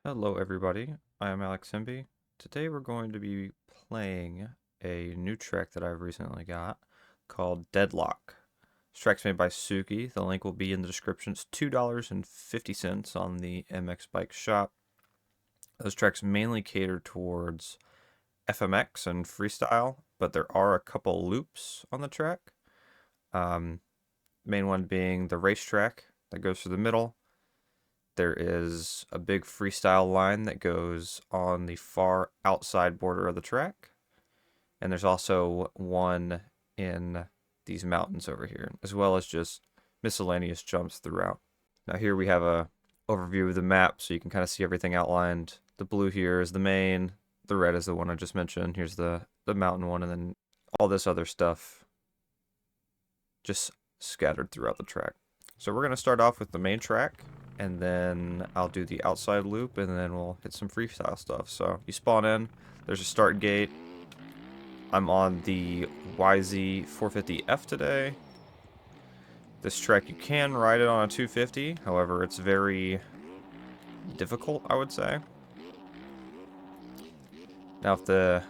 Hello everybody, I am Alex Simby. Today we're going to be playing a new track that I've recently got called Deadlock. This track's made by Suki. The link will be in the description. It's $2.50 on the MX Bike shop. Those tracks mainly cater towards FMX and freestyle, but there are a couple loops on the track. Um, Main one being the racetrack that goes through the middle. There is a big freestyle line that goes on the far outside border of the track. And there's also one in these mountains over here, as well as just miscellaneous jumps throughout. Now here we have a overview of the map, so you can kind of see everything outlined. The blue here is the main, the red is the one I just mentioned. Here's the mountain one, and then all this other stuff just scattered throughout the track. So we're going to start off with the main track, and then I'll do the outside loop, and then we'll hit some freestyle stuff. So you spawn in, there's a start gate. I'm on the YZ450F today. This track, you can ride it on a 250, however, it's very difficult, I would say. Now, if the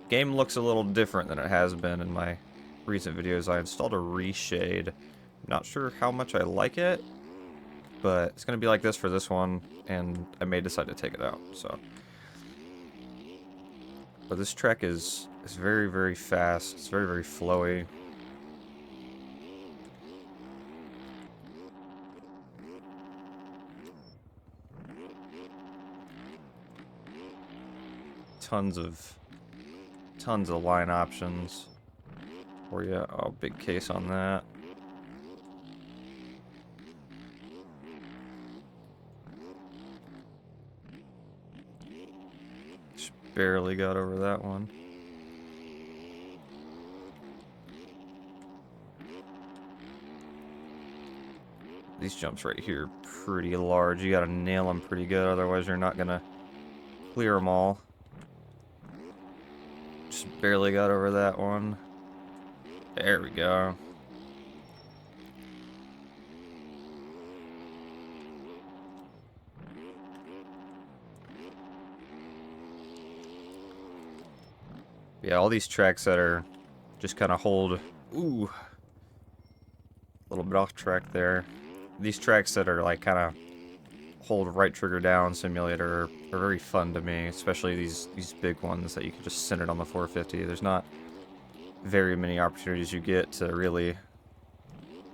game looks a little different than it has been in my recent videos, I installed a reshade. I'm not sure how much I like it, but it's going to be like this for this one, and I may decide to take it out, so. But this track is very, very fast. It's very, very flowy. Tons of line options for you. Oh, big case on that. Just barely got over that one. These jumps right here pretty large. You gotta nail them pretty good, otherwise you're not gonna clear them all. Just barely got over that one. There we go. Yeah, all these tracks that are just kind of hold... Ooh. A little bit off track there. These tracks that are like kind of hold right trigger down simulator are very fun to me, especially these big ones that you can just send it on the 450. There's not very many opportunities you get to really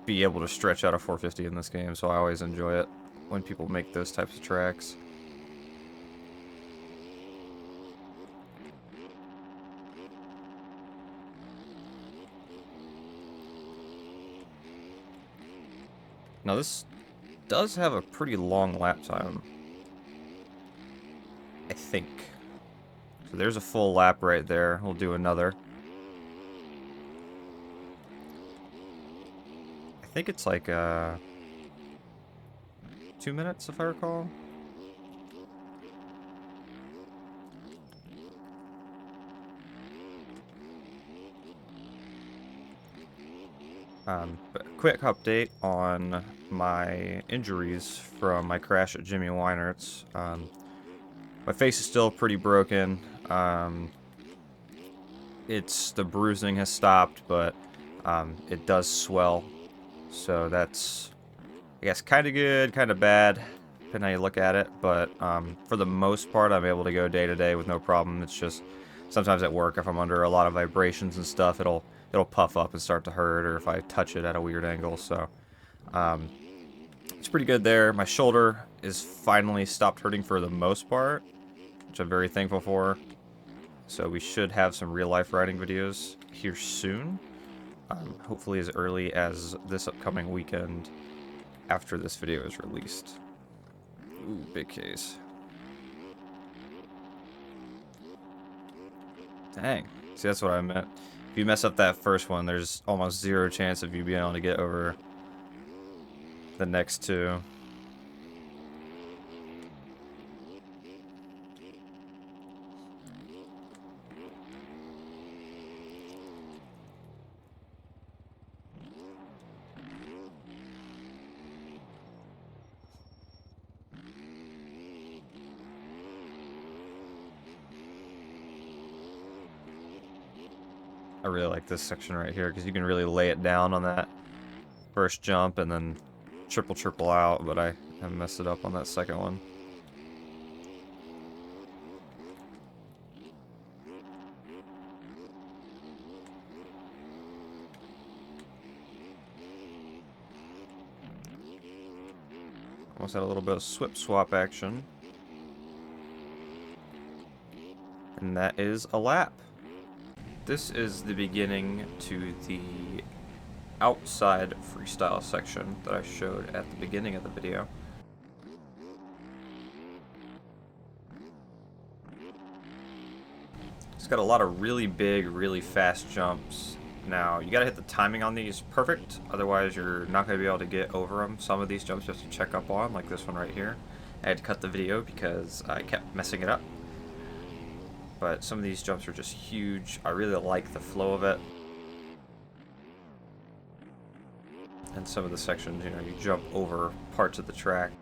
be able to stretch out a 450 in this game, so I always enjoy it when people make those types of tracks. Now this does have a pretty long lap time, I think. So there's a full lap right there. We'll do another. I think it's like 2 minutes if I recall. But quick update on my injuries from my crash at Jimmy Weinert's. My face is still pretty broken. The bruising has stopped, but it does swell. So that's, I guess, kind of good, kind of bad, depending how you look at it. But for the most part, I'm able to go day to day with no problem. It's just sometimes at work, if I'm under a lot of vibrations and stuff, it'll puff up and start to hurt, or if I touch it at a weird angle. So it's pretty good there. My shoulder is finally stopped hurting for the most part, which I'm very thankful for. So we should have some real life riding videos here soon. Hopefully as early as this upcoming weekend after this video is released. Ooh, big case. Dang. See, that's what I meant. If you mess up that first one, there's almost zero chance of you being able to get over the next two. I really like this section right here because you can really lay it down on that first jump and then triple out, but I messed it up on that second one. Almost had a little bit of swip swap action. And that is a lap. This is the beginning to the outside freestyle section that I showed at the beginning of the video. It's got a lot of really big, really fast jumps. Now, you gotta hit the timing on these perfect, otherwise you're not gonna be able to get over them. Some of these jumps you have to check up on, like this one right here. I had to cut the video because I kept messing it up. But some of these jumps are just huge. I really like the flow of it. And some of the sections, you know, you jump over parts of the track.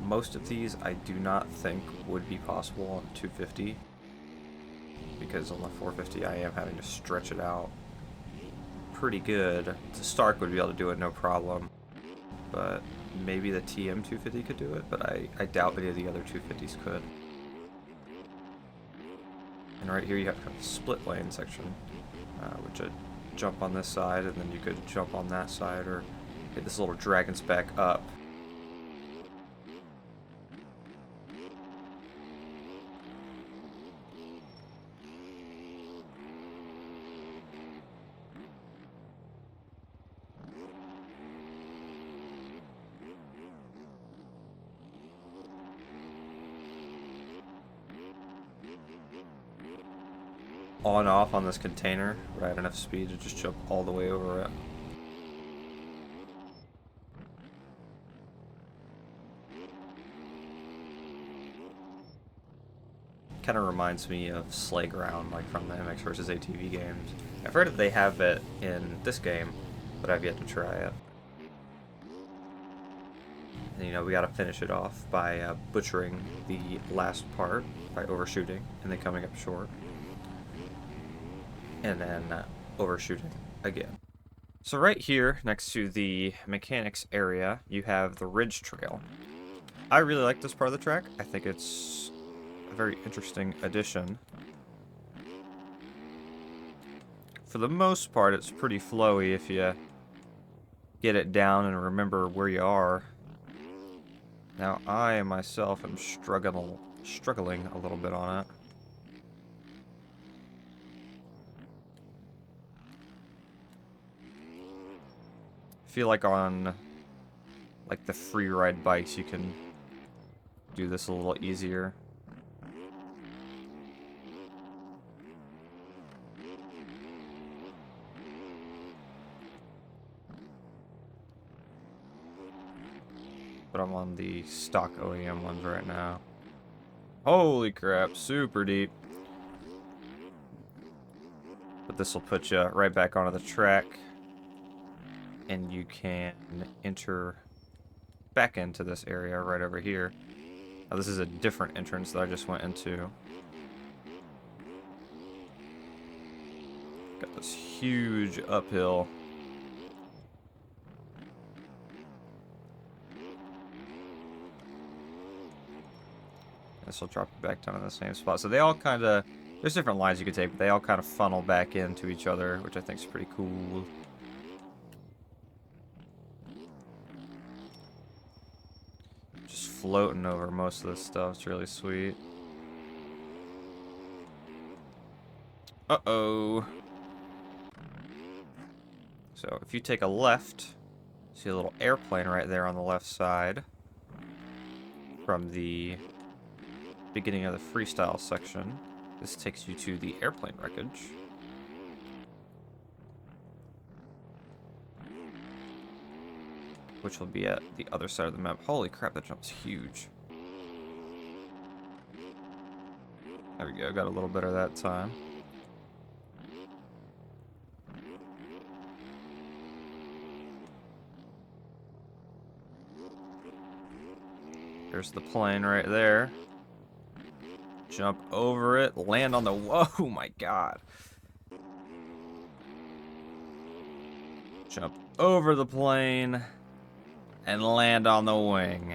Most of these I do not think would be possible on 250, because on the 450 I am having to stretch it out pretty good. The Stark would be able to do it no problem, but maybe the TM250 could do it, but I doubt any of the other 250s could. And right here you have kind of a split lane section, which I jump on this side and then you could jump on that side or hit this little dragon spec up. On off on this container, but I had enough speed to just jump all the way over it. Kind of reminds me of Slayground, like from the MX vs ATV games. I've heard that they have it in this game, but I've yet to try it. And, you know, we gotta finish it off by butchering the last part by overshooting and then coming up short. And then overshooting again. So right here, next to the mechanics area, you have the Ridge Trail. I really like this part of the track. I think it's a very interesting addition. For the most part, it's pretty flowy if you get it down and remember where you are. Now, I myself am struggling a little bit on it. I feel like on like the free ride bikes you can do this a little easier. But I'm on the stock OEM ones right now. Holy crap, super deep. But this will put you right back onto the track. And you can enter back into this area right over here. Now this is a different entrance that I just went into. Got this huge uphill. This will drop you back down in the same spot. So they all kind of, there's different lines you could take, but they all kind of funnel back into each other, which I think is pretty cool. Floating over most of this stuff. It's really sweet. Uh-oh. So if you take a left, see a little airplane right there on the left side from the beginning of the freestyle section. This takes you to the airplane wreckage. Which will be at the other side of the map. Holy crap, that jump's huge. There we go, got a little better that time. There's the plane right there. Jump over it, land on the... Whoa, my God. Jump over the plane and land on the wing.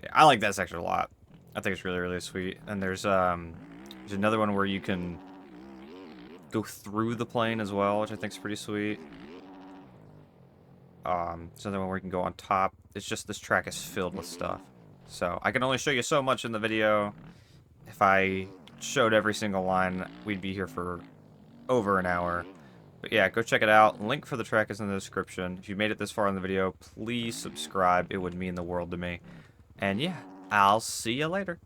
Yeah, I like that section a lot. I think it's really, really sweet. And there's another one where you can go through the plane as well, which I think is pretty sweet. There's another one where you can go on top. It's just this track is filled with stuff. So I can only show you so much in the video. If I showed every single line, we'd be here for over an hour. But yeah, go check it out. Link for the track is in the description. If you made it this far in the video, please subscribe. It would mean the world to me. And yeah, I'll see you later.